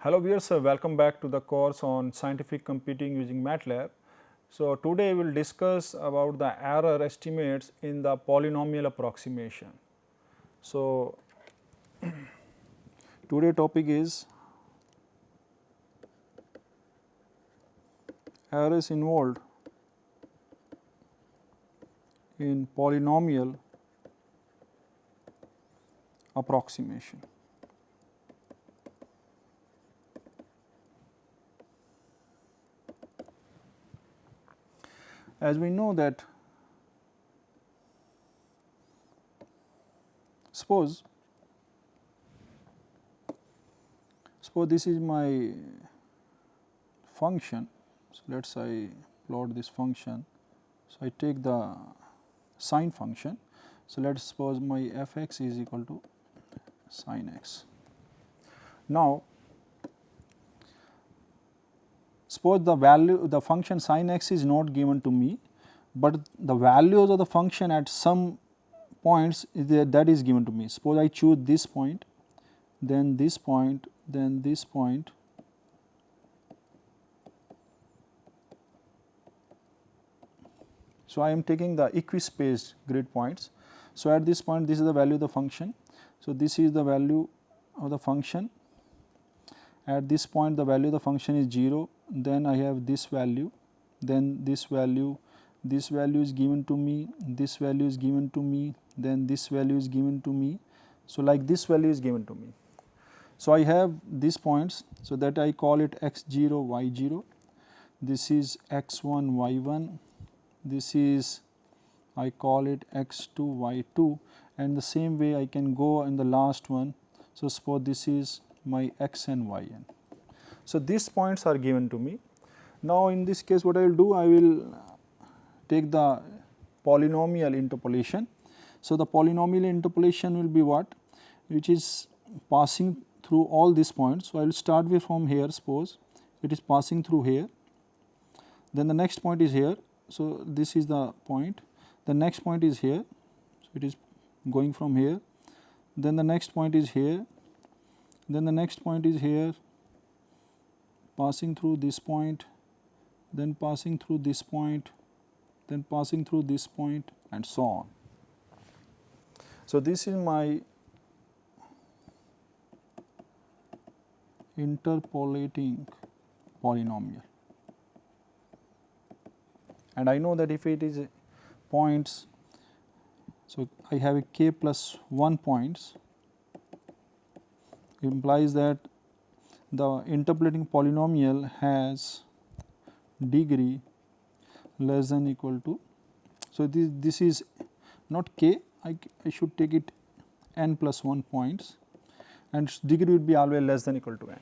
Hello viewers, welcome back to the course on scientific computing using Matlab. So, today we will discuss about the error estimates in the polynomial approximation. So, today topic is errors involved in polynomial approximation. As we know that suppose this is my function. So, let us I plot this function. So, I take the sine function. So, let us suppose my f x is equal to sin x. Now, suppose the function sin x is not given to me, but the values of the function at some points that is given to me. Suppose I choose this point, then this point, then this point. So, I am taking the equispaced grid points. So, at this point this is the value of the function. So, this is the value of the function. At this point the value of the function is 0, then I have this value, then this value is given to me, this value is given to me, then this value is given to me. So, like this value is given to me. So, I have these points, so that I call it x0, y0, this is x1, y1, this is I call it x2, y2, and the same way I can go in the last one. So, suppose this is my xn, yn. So, these points are given to me. Now, in this case what I will do, I will take the polynomial interpolation. So, the polynomial interpolation will be what? Which is passing through all these points. So, I will start with from here, suppose it is passing through here, then the next point is here. So, this is the point, the next point is here. So, it is going from here, then the next point is here, then the next point is here, passing through this point, then passing through this point, then passing through this point, and so on. So, this is my interpolating polynomial, and I know that if it is points, so I have a k plus 1 points, implies that the interpolating polynomial has degree less than equal to. So, this is not k, I should take it n plus 1 points, and degree would be always less than equal to n.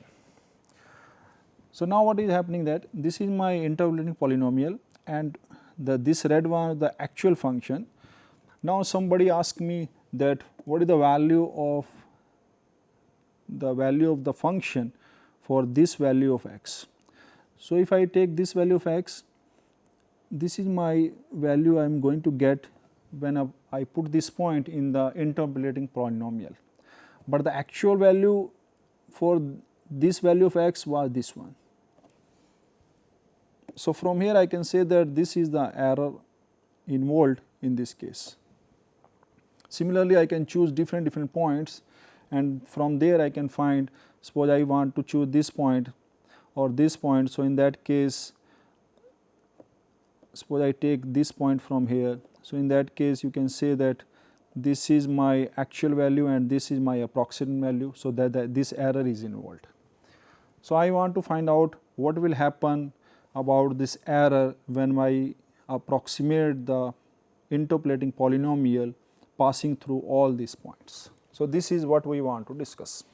So, now what is happening that this is my interpolating polynomial, and this red one is the actual function. Now, somebody asked me that what is the value of the function for this value of x. So, if I take this value of x, this is my value I am going to get when I put this point in the interpolating polynomial, but the actual value for this value of x was this one. So, from here I can say that this is the error involved in this case. Similarly, I can choose different points, and from there I can find, suppose I want to choose this point or this point. So, in that case, suppose I take this point from here. So, in that case you can say that this is my actual value and this is my approximate value. So, that this error is involved. So, I want to find out what will happen about this error when I approximate the interpolating polynomial passing through all these points. So, this is what we want to discuss.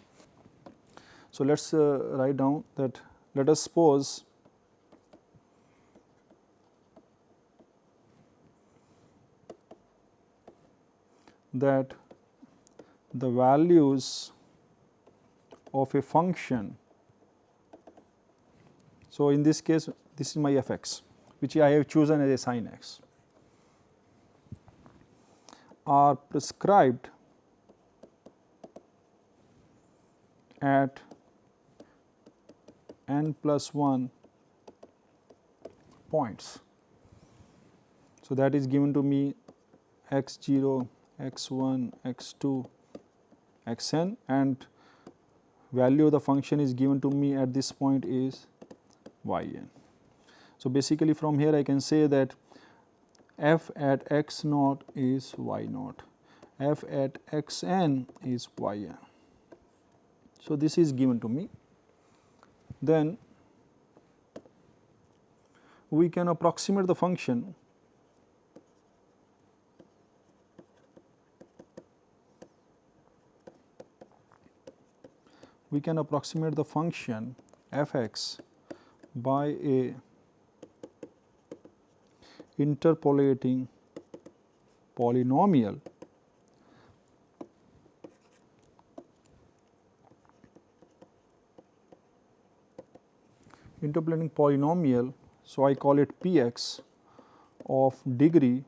So, let us write down that, let us suppose that the values of a function. So, in this case this is my f x, which I have chosen as a sin x, are prescribed at n plus 1 points. So, that is given to me x0, x1, x2, xn, and value of the function is given to me at this point is yn. So, basically from here I can say that f at x naught is y naught, f at xn is yn. So, this is given to me. Then we can approximate the function f(x) by a interpolating polynomial so I call it Px of degree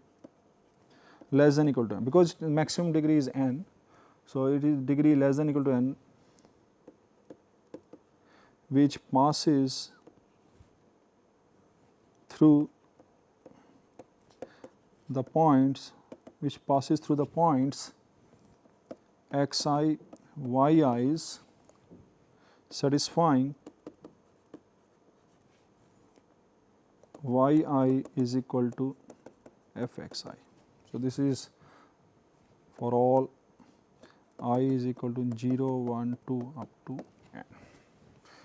less than equal to n, because maximum degree is n. So, it is degree less than equal to n which passes through the points xi, yi's satisfying yi is equal to fxi. So, this is for all I is equal to 0, 1, 2 up to n.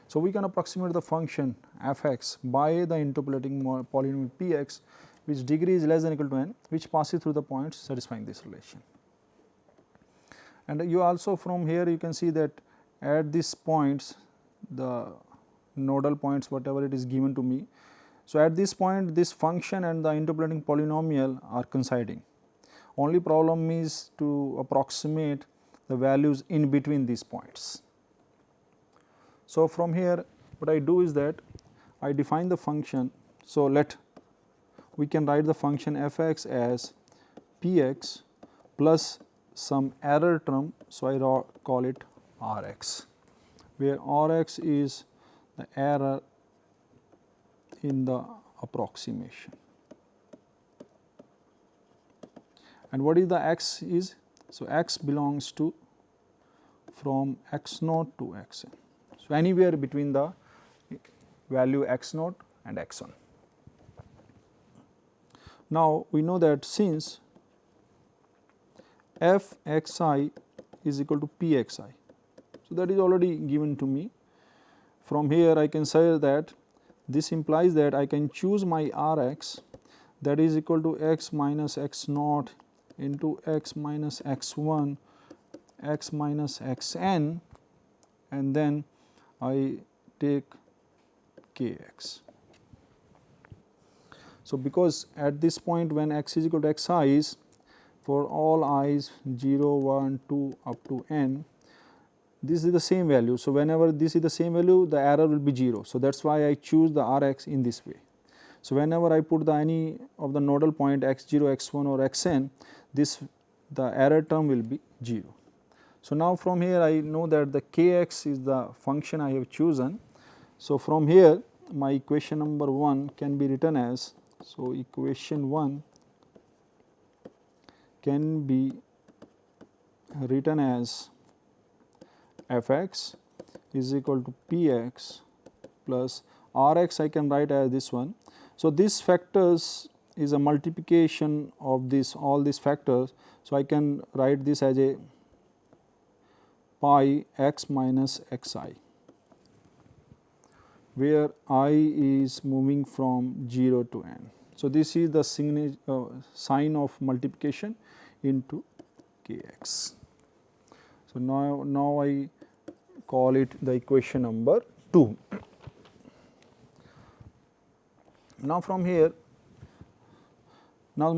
So, we can approximate the function f(x) by the interpolating polynomial Px which degree is less than equal to n, which passes through the points satisfying this relation. And you also from here you can see that at these points, the nodal points whatever it is given to me. So, at this point this function and the interpolating polynomial are coinciding. Only problem is to approximate the values in between these points. So, from here what I do is that I define the function. So, we can write the function f(x) as Px plus some error term. So, I call it Rx, where Rx is the error in the approximation. And what is the x is? So, x belongs to from x0 to xn. So, anywhere between the value x0 and x1. Now, we know that since fxi is equal to pxi, so that is already given to me. From here I can say that this implies that I can choose my Rx, that is equal to x minus x0 into x minus x1, x minus xn, and then I take kx. So, because at this point when x is equal to xi is for all i's 0, 1, 2 up to n, this is the same value. So, whenever this is the same value, the error will be 0. So, that is why I choose the Rx in this way. So, whenever I put any of the nodal point x0, x1 or xn, the error term will be 0. So, now from here I know that the kx is the function I have chosen. So, from here my equation number 1 can be written as, so equation 1 can be written as fx is equal to px plus Rx I can write as this one. So, this factors is a multiplication of all these factors. So, I can write this as a pi x minus xi, where I is moving from 0 to n. So, this is the sign of multiplication into kx. So, now I call it the equation number 2. Now, from here, now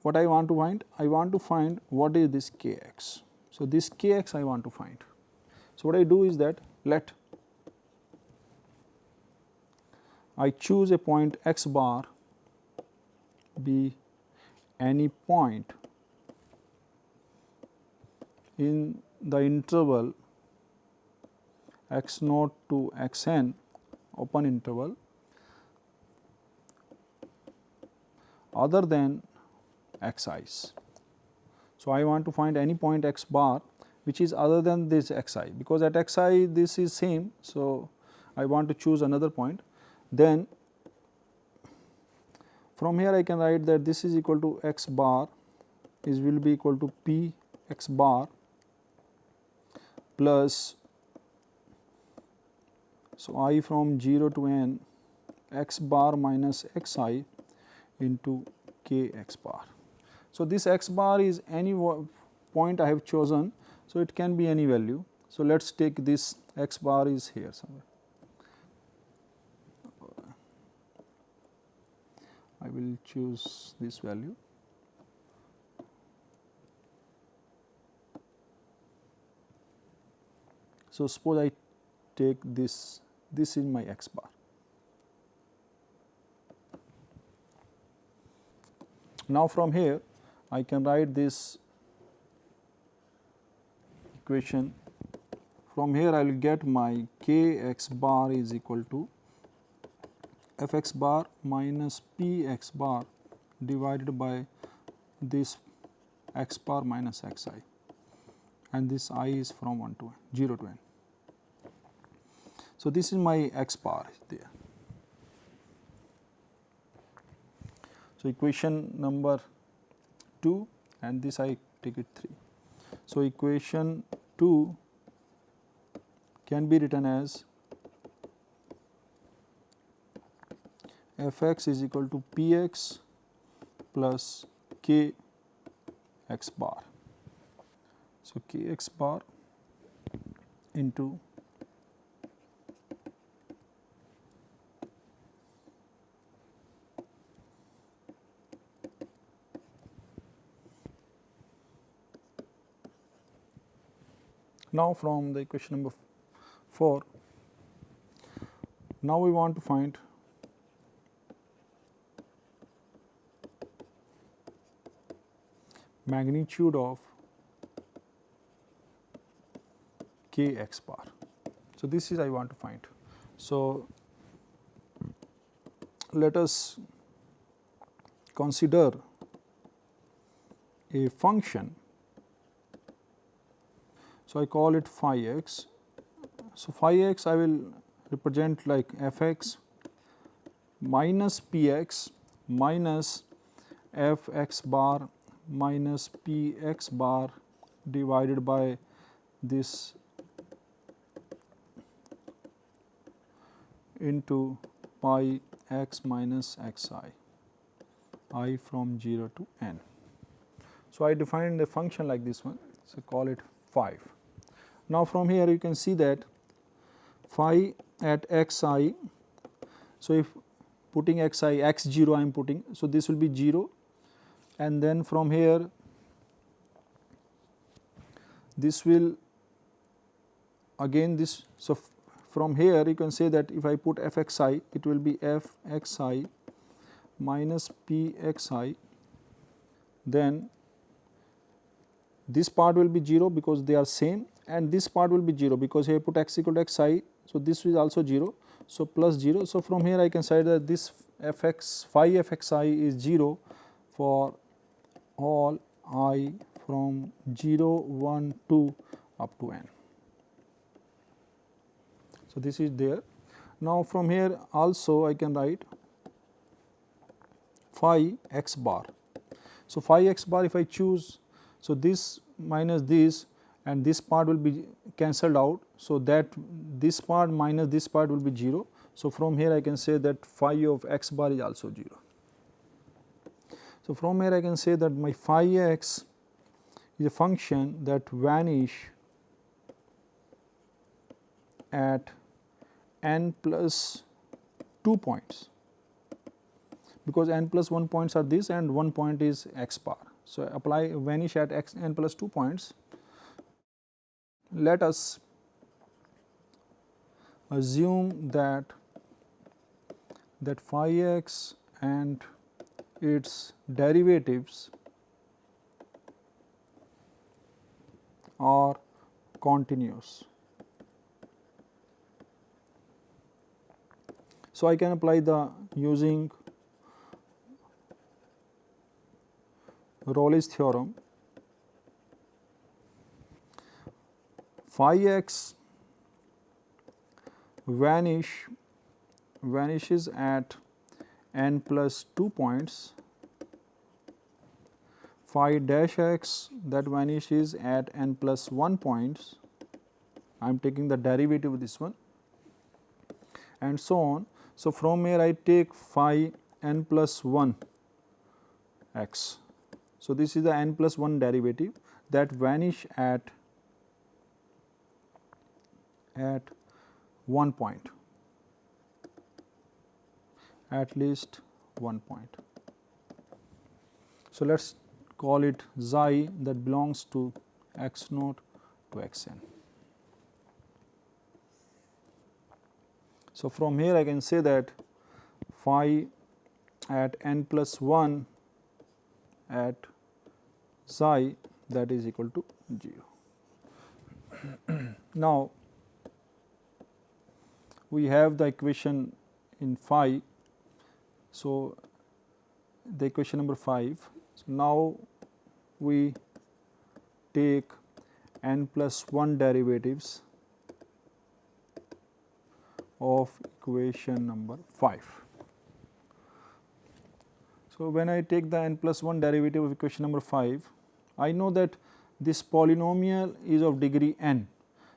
what I want to find? I want to find what is this kx. So, this kx I want to find. So, what I do is that let I choose a point x bar be any point in the interval x0 to xn open interval other than xi's. So, I want to find any point x bar which is other than this xi, because at xi this is same. So, I want to choose another point. Then from here I can write that this is equal to x bar is will be equal to p x bar plus, so I from 0 to n x bar minus xi into k x bar. So, this x bar is any point I have chosen. So, it can be any value. So, let us take this x bar is here somewhere. I will choose this value. So, suppose I take this is my x bar. Now, from here I can write this equation. From here I will get my k x bar is equal to f x bar minus p x bar divided by this x bar minus xi, and this I is from 1 to 0 to n. So, this is my x bar there. So, equation number 2 and this I take it 3. So, equation 2 can be written as f x is equal to p x plus k x bar. So, k x bar into now from the equation number 4, now we want to find magnitude of k x bar. So, this is I want to find. So, let us consider a function. So, I call it phi x. So, phi x I will represent like f x minus p x minus f x bar minus p x bar divided by this into pi x minus xi, I from 0 to n. So, I defined a function like this one. So, call it phi. Now, from here you can see that phi at xi. So, if putting xi x0 I am putting. So, this will be 0, and then from here this will again this. So, from here you can say that if I put f xi, it will be f xi minus p xi, then this part will be 0 because they are same, and this part will be 0 because here I put x equal to xi. So, this is also 0. So, plus 0. So, from here I can say that this phi f xi is 0 for all I from 0, 1, 2 up to n. So, this is there. Now, from here also I can write phi x bar. So, phi x bar if I choose, so this minus this and this part will be cancelled out. So, that this part minus this part will be 0. So, from here I can say that phi of x bar is also 0. So, from here I can say that my phi x is a function that vanish at n plus 2 points, because n plus 1 points are this and 1 point is x bar. So, apply vanish at n plus 2 points. Let us assume that phi x and its derivatives are continuous. So, I can apply the using Rolle's theorem. Phi x vanishes at n plus 2 points, phi dash x that vanishes at n plus 1 points. I am taking the derivative of this one, and so on. So, from here I take phi n plus 1 x. So, this is the n plus 1 derivative that vanish at 1 point, at least 1 point. So, let us call it xi that belongs to x naught to x n. So, from here I can say that phi at n plus 1 at psi that is equal to 0. Now, we have the equation in phi. So, the equation number 5. So, now we take n plus 1 derivatives of equation number 5. So, when I take the n plus 1 derivative of equation number 5, I know that this polynomial is of degree n.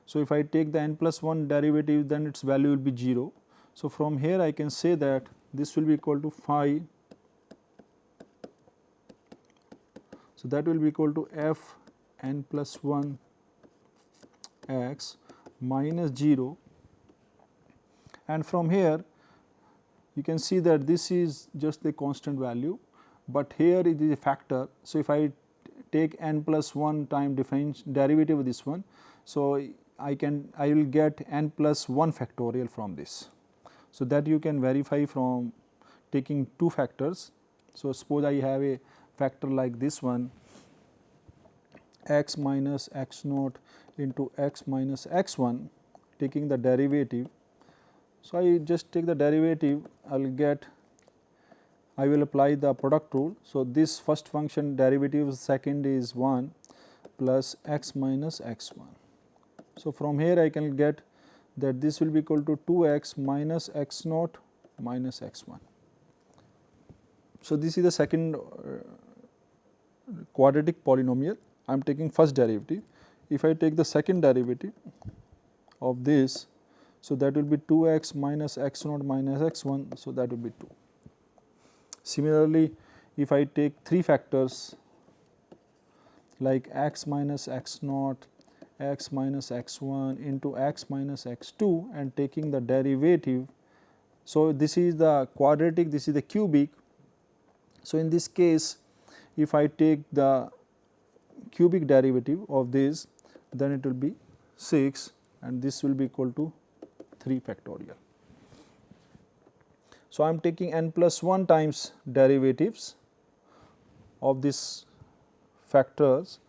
So, if I take the n plus 1 derivative, then its value will be 0. So, from here I can say that this will be equal to phi. So, that will be equal to f n plus 1 x minus 0, and from here you can see that this is just the constant value, but here it is a factor. So, if I take n plus 1 time derivative of this one, so I will get n plus 1 factorial from this. So, that you can verify from taking two factors. So, suppose I have a factor like this one, x minus x naught into x minus x1, taking the derivative. So, I just take the derivative, I will apply the product rule. So, this first function derivative second is 1 plus x minus x1. So, from here I can get that this will be equal to 2x minus x naught minus x1. So, this is the second quadratic polynomial. I am taking first derivative. If I take the second derivative of this, so that will be 2x minus x naught minus x1, so that will be 2. Similarly, if I take three factors like x minus x naught, x minus x1 into x minus x2 and taking the derivative. So, this is the quadratic, this is the cubic. So, in this case, if I take the cubic derivative of this, then it will be 6 and this will be equal to 3 factorial. So, I am taking n plus 1 times derivatives of this factors.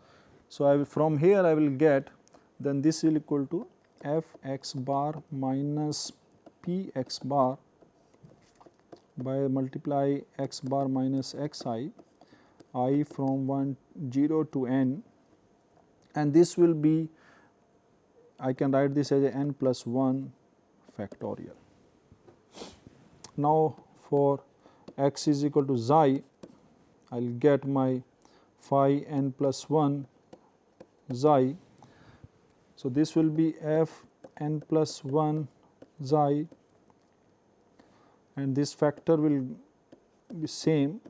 So, from here I will get, then this will equal to f x bar minus p x bar by multiply x bar minus x I from 0 to n, and this will be, I can write this as a n plus 1 factorial. Now, for x is equal to xi, I will get my phi n plus 1 xi. So, this will be f n plus 1 xi, and this factor will be same.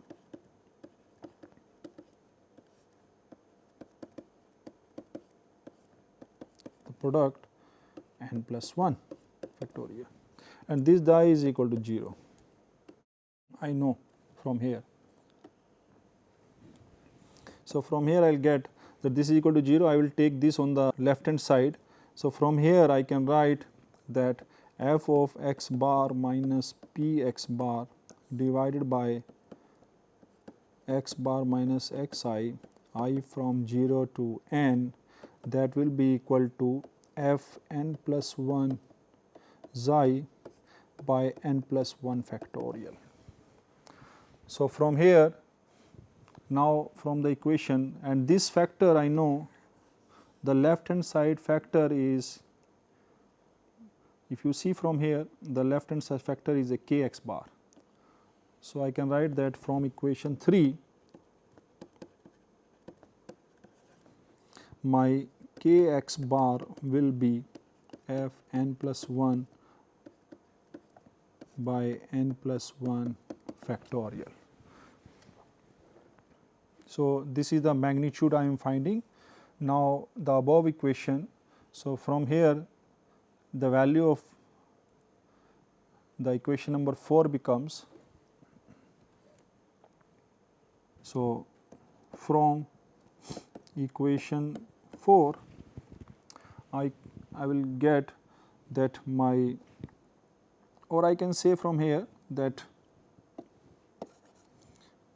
The product n plus 1 factorial, and this xi is equal to 0. I know from here. So, from here I will get that this is equal to 0. I will take this on the left hand side. So, from here I can write that f of x bar minus p x bar divided by x bar minus xi I from 0 to n, that will be equal to f n plus 1 xi by n plus 1 factorial. So, from here now from the equation, and this factor I know the left hand side factor is, if you see from here, the left hand side factor is a k x bar. So, I can write that from equation 3 my k x bar will be f n plus 1 by n plus 1 factorial. So, this is the magnitude I am finding. Now, the above equation, so from here the value of the equation number 4 becomes, so from equation 4 I will get that my, or I can say from here that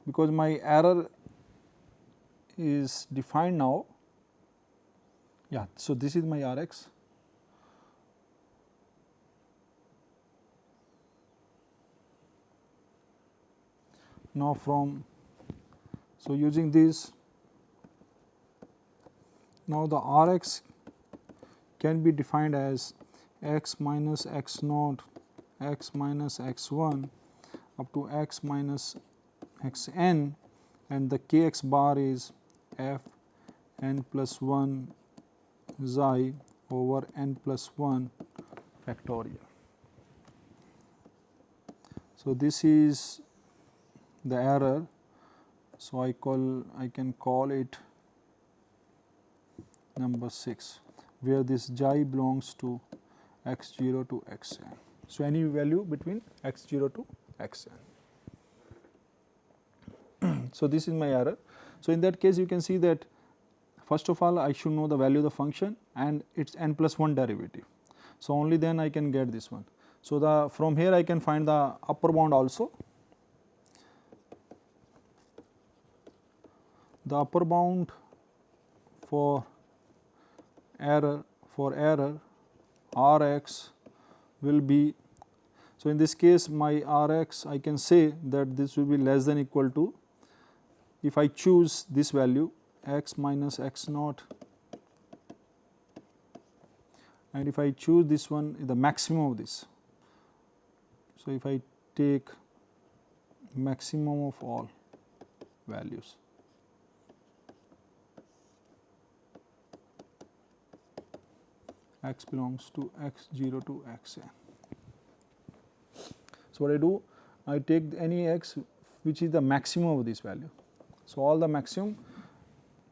because my error is defined now, yeah, so this is my Rx. Now from, so using this, now the Rx can be defined as x minus x naught, x minus x1 up to x minus xn, and the kx bar is f n plus 1 xi over n plus 1 factorial. So, this is the error. So, I can call it number 6, where this xi belongs to x0 to xn. So, any value between x0 to xn. So, this is my error. So, in that case you can see that first of all I should know the value of the function and its n plus 1 derivative. So, only then I can get this one. So, the from here I can find the upper bound also. The upper bound for error Rx will be, so in this case my Rx I can say that this will be less than equal to, if I choose this value x minus x naught, and if I choose this one, the maximum of this. So, if I take maximum of all values, x belongs to x0 to xn. So, what I do, I take any x which is the maximum of this value. So, all the maximum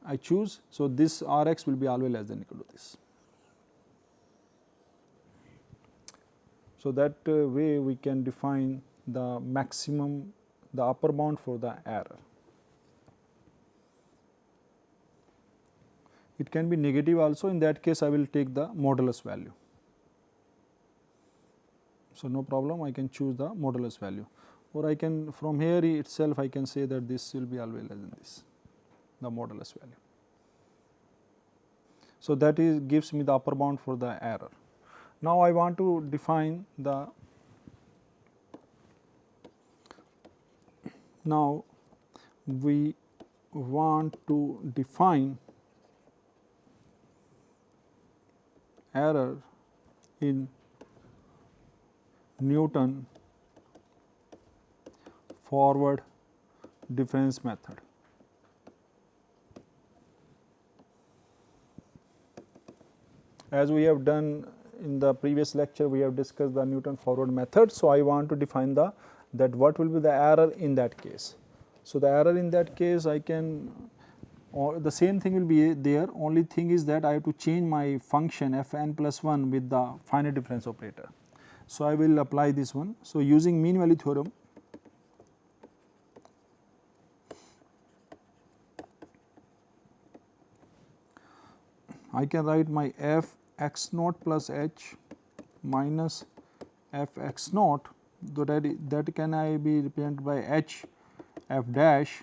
I choose. So, this Rx will be always less than equal to this. So, that way we can define the maximum, the upper bound for the error. It can be negative also, in that case I will take the modulus value. So, no problem, I can choose the modulus value, or I can from here itself I can say that this will be always less than this, the modulus value. So, that is gives me the upper bound for the error. Now, I want to define the, now we want to define error in Newton forward difference method. As we have done in the previous lecture, we have discussed the Newton forward method. So, I want to define the, that what will be the error in that case. So, the error in that case I can, or the same thing will be there, only thing is that I have to change my function f n plus 1 with the finite difference operator. So, I will apply this one. So, using mean value theorem, I can write my f x naught plus h minus f x naught, so that can I be represented by h f dash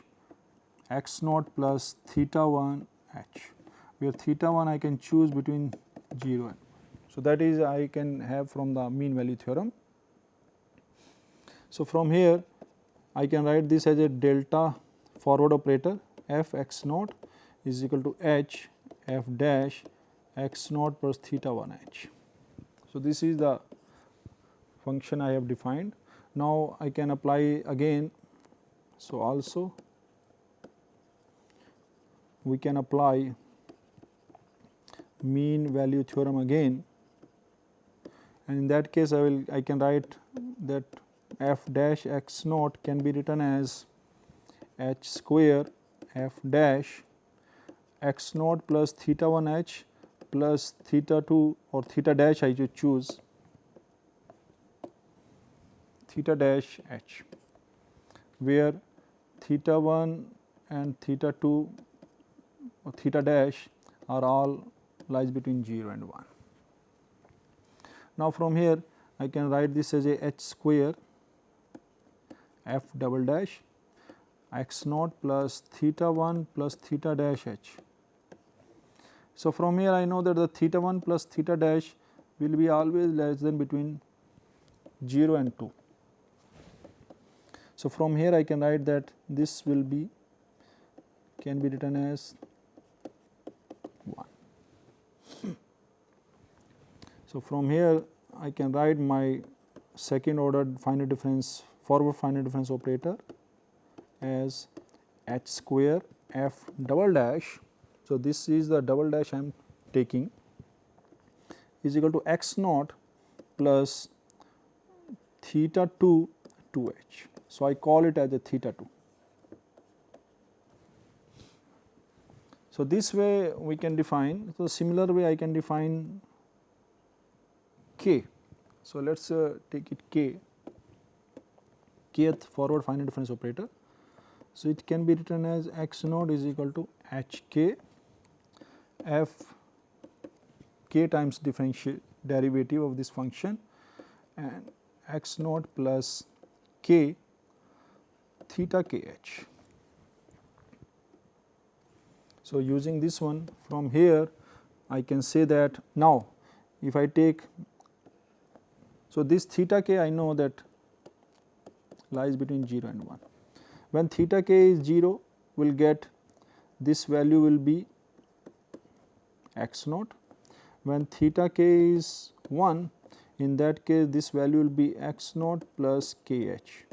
x naught plus theta 1 h, where theta 1 I can choose between 0 and 1. So, that is I can have from the mean value theorem. So, from here I can write this as a delta forward operator f x naught is equal to h f dash x naught plus theta 1 h. So, this is the function I have defined. Now, I can apply again. So, also we can apply mean value theorem again, and in that case I can write that f dash x naught can be written as h square f dash x naught plus theta 1 h plus theta 2 or theta dash I should choose theta dash h, where theta 1 and theta 2 or theta dash are all lies between 0 and 1. Now, from here I can write this as a h square f double dash x naught plus theta 1 plus theta dash h. So, from here I know that the theta 1 plus theta dash will be always less than between 0 and 2. So, from here I can write that this will be can be written as 1. So, from here I can write my second order finite difference forward finite difference operator as h square f double dash. So, this is the double dash I am taking is equal to x naught plus theta 2 2h. So, I call it as a theta 2. So, this way we can define. So, similar way I can define k. So, let us take it kth forward finite difference operator. So, it can be written as x naught is equal to h k f k times differential derivative of this function and x naught plus k theta k h. So, using this one from here I can say that now if I take, so this theta k I know that lies between 0 and 1. When theta k is 0, we will get this value will be x naught. When theta k is 1, in that case this value will be x naught plus k h.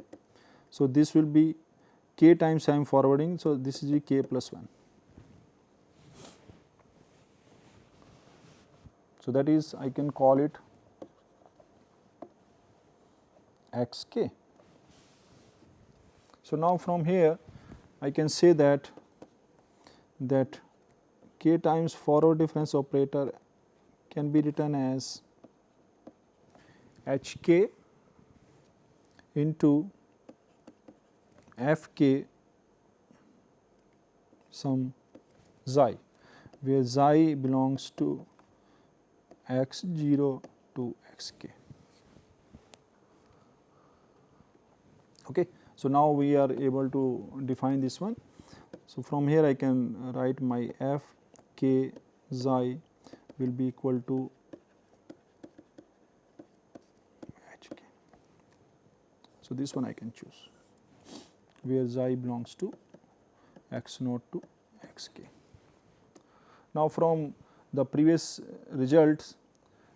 So, this will be k times I am forwarding. So, this is k plus 1. So, that is I can call it x k. So, now from here I can say that k times forward difference operator can be written as h k into f k some xi, where xi belongs to x 0 to x k. Okay. So, now we are able to define this one. So, from here I can write my f k xi will be equal to h k. So, this one I can choose, where xi belongs to x naught to x k. Now, from the previous results,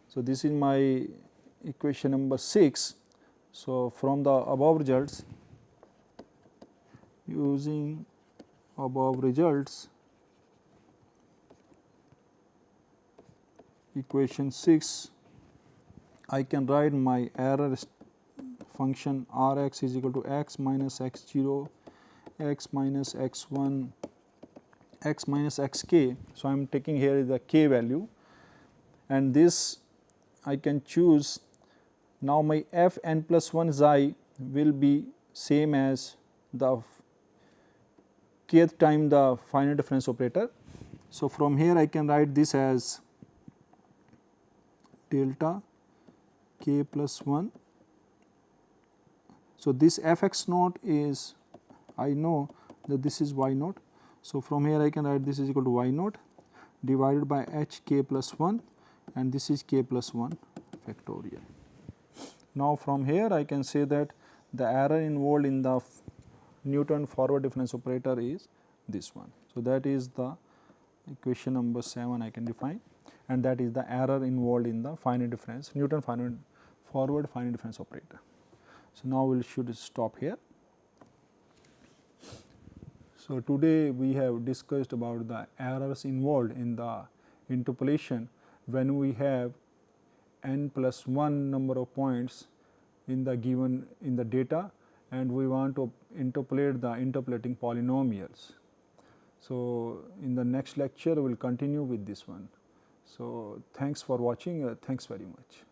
so this is my equation number 6. So, from the above results, using above results, equation 6, I can write my error function R x is equal to x minus x 0, x minus x 1, x minus x k. So, I am taking here the k value, and this I can choose. Now, my f n plus 1 xi will be same as the kth time the finite difference operator. So, from here I can write this as delta k plus 1. So, this f x naught is, I know that this is y naught. So, from here I can write this is equal to y naught divided by h k plus 1, and this is k plus 1 factorial. Now, from here I can say that the error involved in the Newton forward difference operator is this one. So, that is the equation number 7 I can define, and that is the error involved in the finite difference Newton forward finite difference operator. So, now we should stop here. So, today we have discussed about the errors involved in the interpolation when we have n plus 1 number of points in the given in the data, and we want to interpolate the interpolating polynomials. So, in the next lecture we will continue with this one. So, thanks for watching, thanks very much.